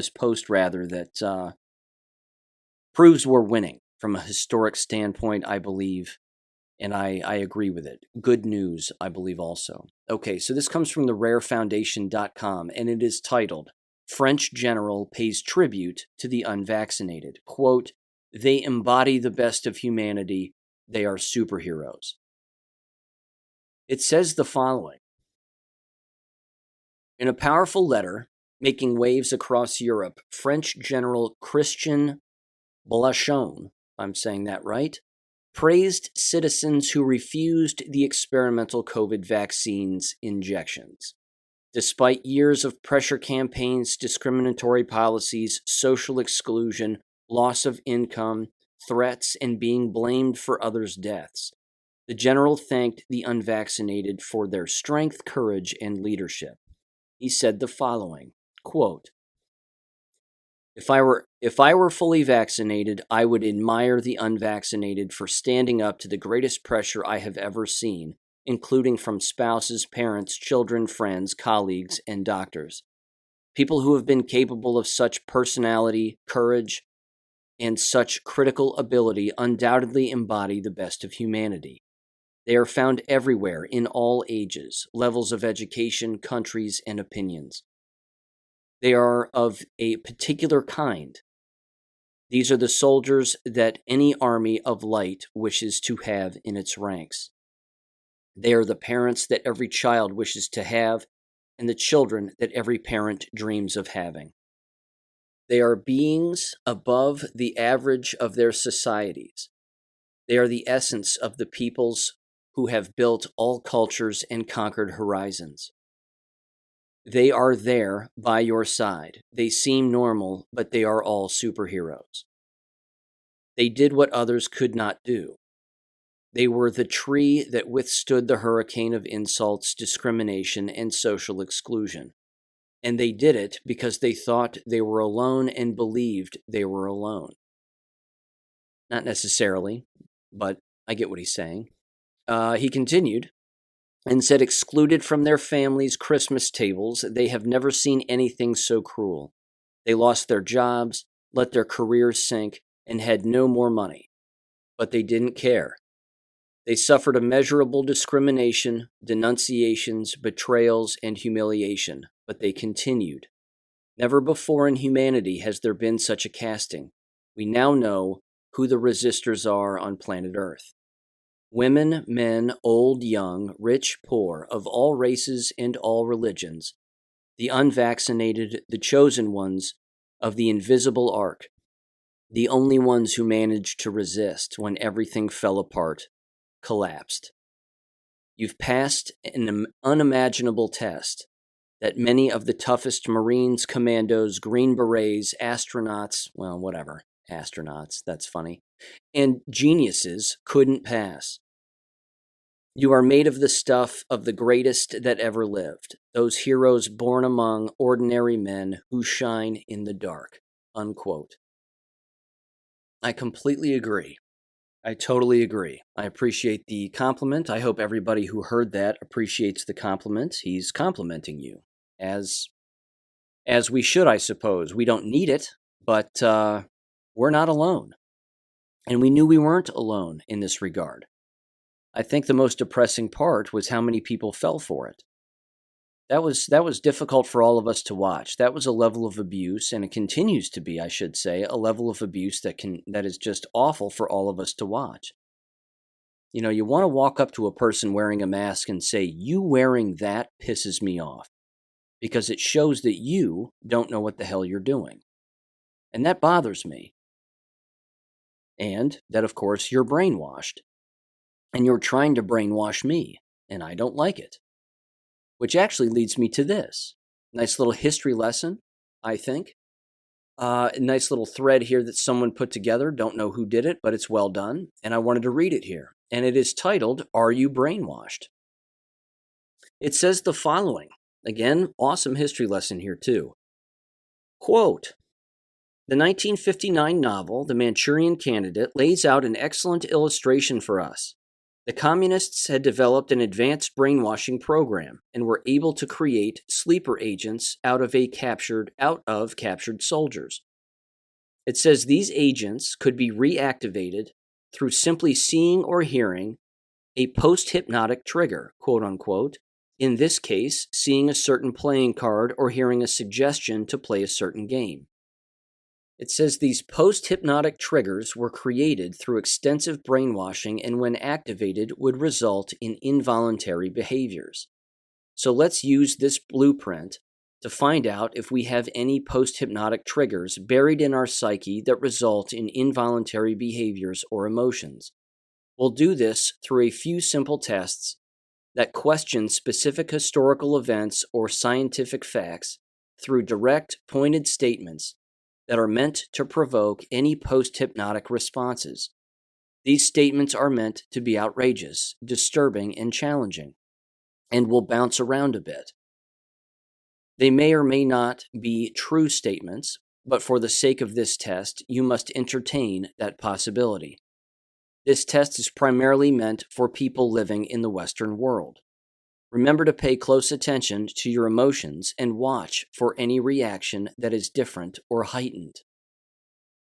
post rather that proves we're winning from a historic standpoint, I believe, and I agree with it. Good news, I believe also. Okay, so this comes from the rarefoundation.com, and it is titled, French General Pays Tribute to the Unvaccinated. Quote, they embody the best of humanity. They are superheroes. It says the following. In a powerful letter making waves across Europe, French General Christian Blachon, I'm saying that right, praised citizens who refused the experimental COVID vaccines injections. Despite years of pressure campaigns, discriminatory policies, social exclusion, loss of income, threats, and being blamed for others' deaths, the general thanked the unvaccinated for their strength, courage, and leadership. He said the following, quote, If I were fully vaccinated, I would admire the unvaccinated for standing up to the greatest pressure I have ever seen, including from spouses, parents, children, friends, colleagues, and doctors. People who have been capable of such personality, courage, and such critical ability undoubtedly embody the best of humanity. They are found everywhere in all ages, levels of education, countries, and opinions. They are of a particular kind. These are the soldiers that any army of light wishes to have in its ranks. They are the parents that every child wishes to have, and the children that every parent dreams of having. They are beings above the average of their societies. They are the essence of the peoples who have built all cultures and conquered horizons. They are there by your side. They seem normal, but they are all superheroes. They did what others could not do. They were the tree that withstood the hurricane of insults, discrimination, and social exclusion. And they did it because they thought they were alone and believed they were alone. Not necessarily, but I get what he's saying. He continued and said, excluded from their families' Christmas tables, they have never seen anything so cruel. They lost their jobs, let their careers sink, and had no more money. But they didn't care. They suffered immeasurable discrimination, denunciations, betrayals, and humiliation, but they continued. Never before in humanity has there been such a casting. We now know who the resistors are on planet Earth. Women, men, old, young, rich, poor, of all races and all religions, the unvaccinated, the chosen ones of the invisible ark, the only ones who managed to resist when everything fell apart, collapsed. You've passed an unimaginable test that many of the toughest Marines, commandos, Green Berets, astronauts, astronauts, that's funny, and geniuses couldn't pass. You are made of the stuff of the greatest that ever lived, those heroes born among ordinary men who shine in the dark, unquote. I completely agree. I totally agree. I appreciate the compliment. I hope everybody who heard that appreciates the compliment. He's complimenting you, as we should, I suppose. We don't need it, but we're not alone. And we knew we weren't alone in this regard. I think the most depressing part was how many people fell for it. That was difficult for all of us to watch. That was a level of abuse, and it continues to be, I should say, a level of abuse that is just awful for all of us to watch. You know, you want to walk up to a person wearing a mask and say, you wearing that pisses me off, because it shows that you don't know what the hell you're doing. And that bothers me. And that, of course, you're brainwashed. And you're trying to brainwash me, and I don't like it. Which actually leads me to this. Nice little history lesson, I think. A nice little thread here that someone put together. Don't know who did it, but it's well done. And I wanted to read it here. and it is titled, Are You Brainwashed? It says the following. Again, awesome history lesson here too. Quote, the 1959 novel, The Manchurian Candidate, lays out an excellent illustration for us. The communists had developed an advanced brainwashing program and were able to create sleeper agents out of captured soldiers. It says these agents could be reactivated through simply seeing or hearing a post-hypnotic trigger, quote unquote, in this case, seeing a certain playing card or hearing a suggestion to play a certain game. It says these post-hypnotic triggers were created through extensive brainwashing and when activated would result in involuntary behaviors. So let's use this blueprint to find out if we have any post-hypnotic triggers buried in our psyche that result in involuntary behaviors or emotions. We'll do this through a few simple tests that question specific historical events or scientific facts through direct, pointed statements that are meant to provoke any post-hypnotic responses. These statements are meant to be outrageous, disturbing, and challenging, and will bounce around a bit. They may or may not be true statements, but for the sake of this test, you must entertain that possibility. This test is primarily meant for people living in the Western world. Remember to pay close attention to your emotions and watch for any reaction that is different or heightened.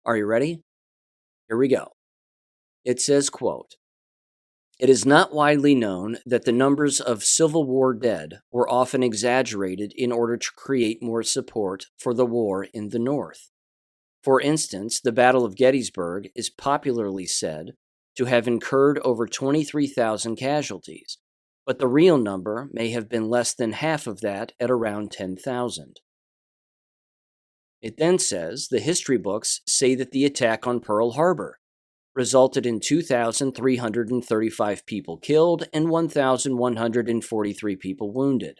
Are you ready? Here we go. It says, quote, it is not widely known that the numbers of Civil War dead were often exaggerated in order to create more support for the war in the North. For instance, the Battle of Gettysburg is popularly said to have incurred over 23,000 casualties, but the real number may have been less than half of that at around 10,000. It then says the history books say that the attack on Pearl Harbor resulted in 2,335 people killed and 1,143 people wounded.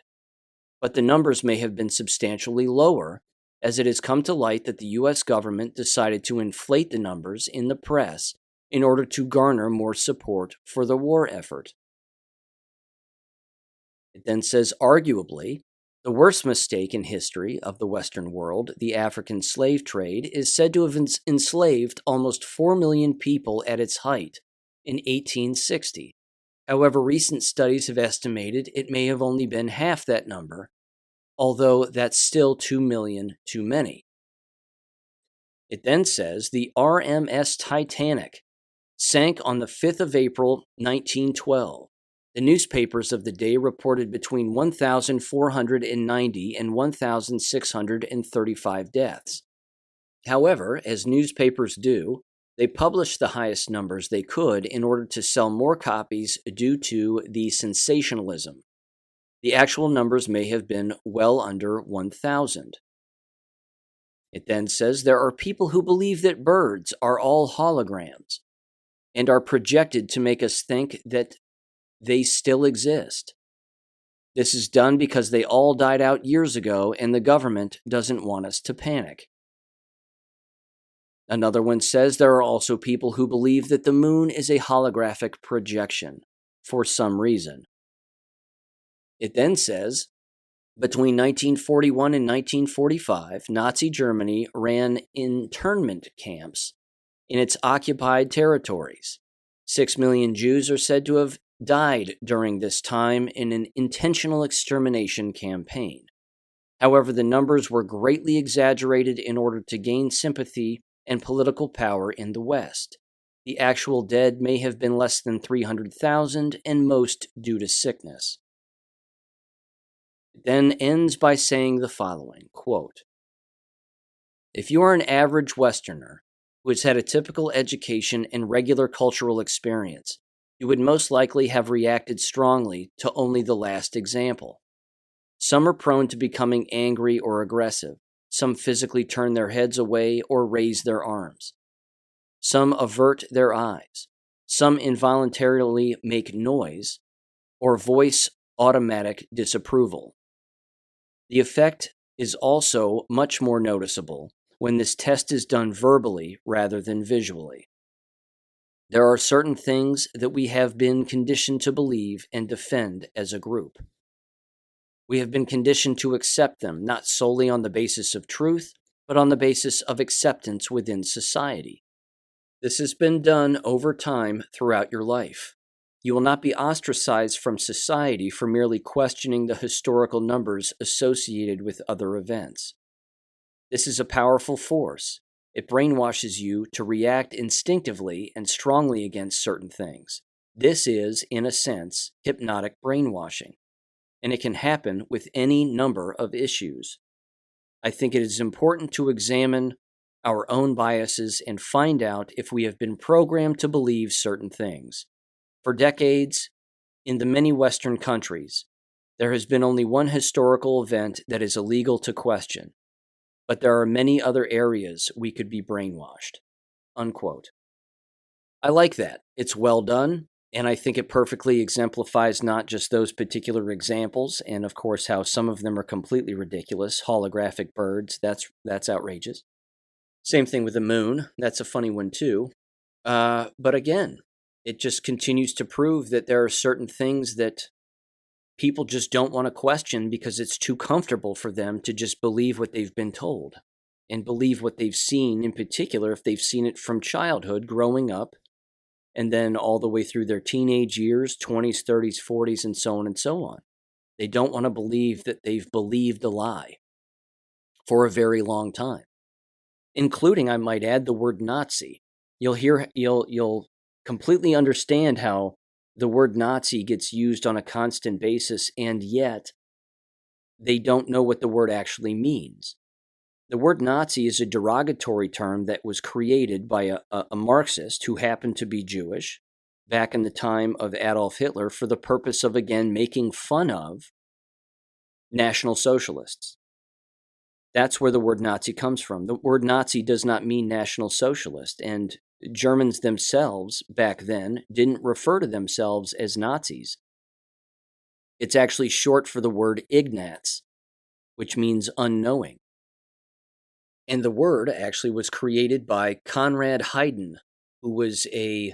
But the numbers may have been substantially lower, as it has come to light that the U.S. government decided to inflate the numbers in the press in order to garner more support for the war effort. It then says, arguably, the worst mistake in history of the Western world, the African slave trade, is said to have enslaved almost 4 million people at its height in 1860. However, recent studies have estimated it may have only been half that number, although that's still 2 million too many. It then says the RMS Titanic sank on the 5th of April, 1912. The newspapers of the day reported between 1,490 and 1,635 deaths. However, as newspapers do, they published the highest numbers they could in order to sell more copies due to the sensationalism. The actual numbers may have been well under 1,000. It then says there are people who believe that birds are all holograms and are projected to make us think that they still exist. This is done because they all died out years ago and the government doesn't want us to panic. Another one says there are also people who believe that the moon is a holographic projection for some reason. It then says, between 1941 and 1945, Nazi Germany ran internment camps in its occupied territories. 6 million Jews are said to have died during this time in an intentional extermination campaign. However, the numbers were greatly exaggerated in order to gain sympathy and political power in the West. The actual dead may have been less than 300,000, and most due to sickness. It then ends by saying the following, quote, if you are an average Westerner who has had a typical education and regular cultural experience, you would most likely have reacted strongly to only the last example. Some are prone to becoming angry or aggressive. Some physically turn their heads away or raise their arms. Some avert their eyes. Some involuntarily make noise or voice automatic disapproval. The effect is also much more noticeable when this test is done verbally rather than visually. There are certain things that we have been conditioned to believe and defend as a group. We have been conditioned to accept them, not solely on the basis of truth, but on the basis of acceptance within society. This has been done over time throughout your life. You will not be ostracized from society for merely questioning the historical numbers associated with other events. This is a powerful force. It brainwashes you to react instinctively and strongly against certain things. This is, in a sense, hypnotic brainwashing, and it can happen with any number of issues. I think it is important to examine our own biases and find out if we have been programmed to believe certain things. For decades, in the many Western countries, there has been only one historical event that is illegal to question, but there are many other areas we could be brainwashed." Unquote. I like that. It's well done, and I think it perfectly exemplifies not just those particular examples, and of course how some of them are completely ridiculous. Holographic birds, that's outrageous. Same thing with the moon. That's a funny one too. But again, it just continues to prove that there are certain things that people just don't want to question because it's too comfortable for them to just believe what they've been told and believe what they've seen, in particular, if they've seen it from childhood, growing up, and then all the way through their teenage years, 20s, 30s, 40s, and so on and so on. They don't want to believe that they've believed a lie for a very long time, including, I might add, the word Nazi. You'll completely understand how the word Nazi gets used on a constant basis, and yet they don't know what the word actually means. The word Nazi is a derogatory term that was created by a Marxist who happened to be Jewish back in the time of Adolf Hitler for the purpose of, again, making fun of National Socialists. That's where the word Nazi comes from. The word Nazi does not mean National Socialist, and Germans themselves back then didn't refer to themselves as Nazis. It's actually short for the word Ignaz, which means unknowing. And the word actually was created by Conrad Hayden, who was a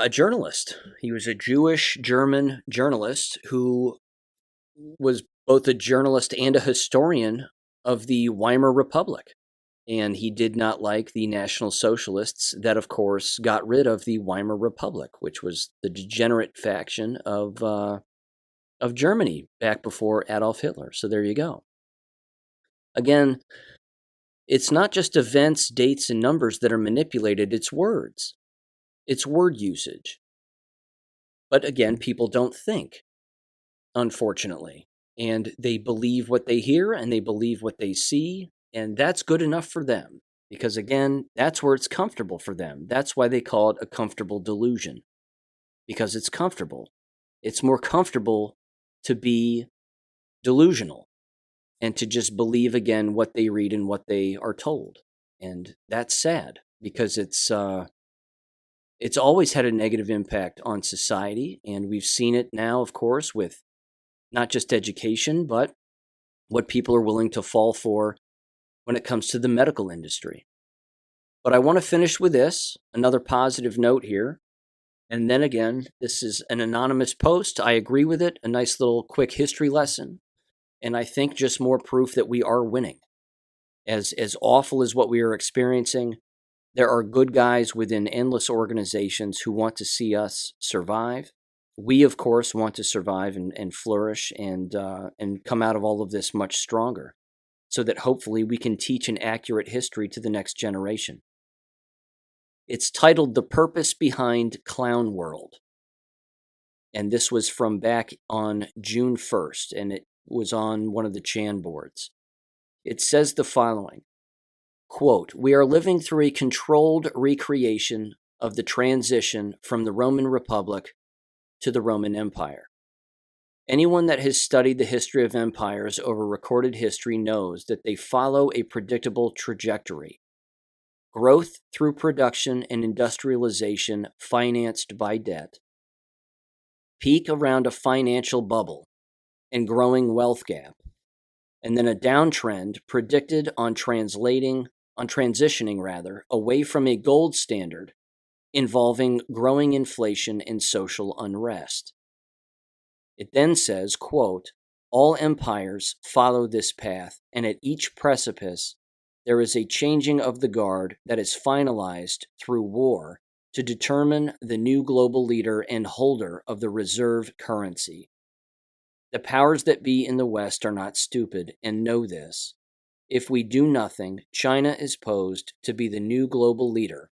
journalist. He was a Jewish German journalist who was both a journalist and a historian of the Weimar Republic. And he did not like the National Socialists that, of course, got rid of the Weimar Republic, which was the degenerate faction of Germany back before Adolf Hitler. So there you go. Again, it's not just events, dates, and numbers that are manipulated, it's words. It's word usage. But again, people don't think, unfortunately. And they believe what they hear and they believe what they see, and that's good enough for them. Because again, that's where it's comfortable for them. That's why they call it a comfortable delusion. Because it's comfortable. It's more comfortable to be delusional and to just believe again what they read and what they are told. And that's sad because it's always had a negative impact on society. And we've seen it now, of course, with not just education, but what people are willing to fall for when it comes to the medical industry. But I want to finish with this, another positive note here. And then again, this is an anonymous post. I agree with it. A nice little quick history lesson. And I think just more proof that we are winning. As awful as what we are experiencing, there are good guys within endless organizations who want to see us survive. We, of course, want to survive and flourish and come out of all of this much stronger, so that hopefully we can teach an accurate history to the next generation. It's titled "The Purpose Behind Clown World." And this was from back on June 1st, and it was on one of the Chan boards. It says the following, quote, "We are living through a controlled recreation of the transition from the Roman Republic to the Roman Empire. Anyone that has studied the history of empires over recorded history knows that they follow a predictable trajectory. Growth through production and industrialization financed by debt. Peak around a financial bubble and growing wealth gap. And then a downtrend predicted on transitioning away from a gold standard involving growing inflation and social unrest. It then says, quote, all empires follow this path, and at each precipice there is a changing of the guard that is finalized through war to determine the new global leader and holder of the reserve currency. The powers that be in the West are not stupid and know this. If we do nothing, China is posed to be the new global leader.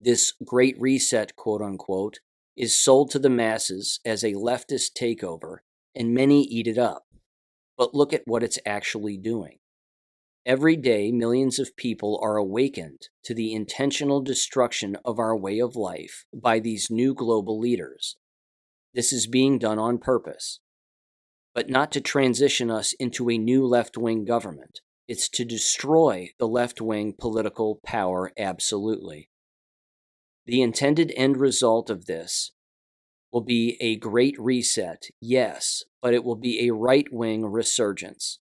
This Great Reset, quote unquote, is sold to the masses as a leftist takeover, and many eat it up. But look at what it's actually doing. Every day, millions of people are awakened to the intentional destruction of our way of life by these new global leaders. This is being done on purpose, but not to transition us into a new left-wing government. It's to destroy the left-wing political power absolutely. The intended end result of this will be a great reset, yes, but it will be a right-wing resurgence,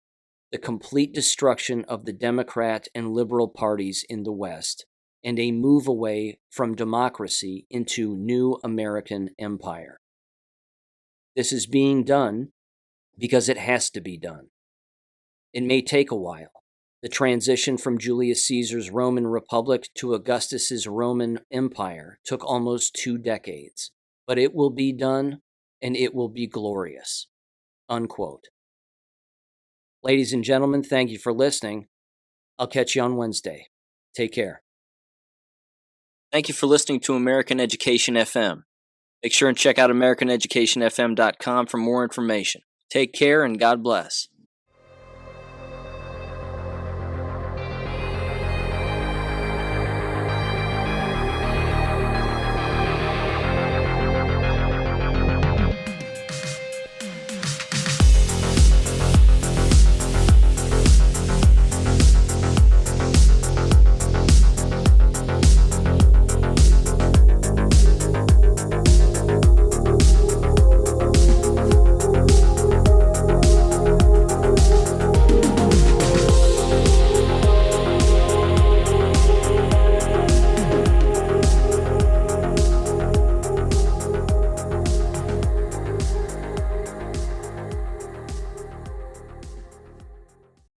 the complete destruction of the Democrat and liberal parties in the West, and a move away from democracy into new American empire. This is being done because it has to be done. It may take a while. The transition from Julius Caesar's Roman Republic to Augustus's Roman Empire took almost 2 decades, but it will be done, and it will be glorious. Unquote. Ladies and gentlemen, thank you for listening. I'll catch you on Wednesday. Take care. Thank you for listening to American Education FM. Make sure and check out AmericanEducationFM.com for more information. Take care and God bless.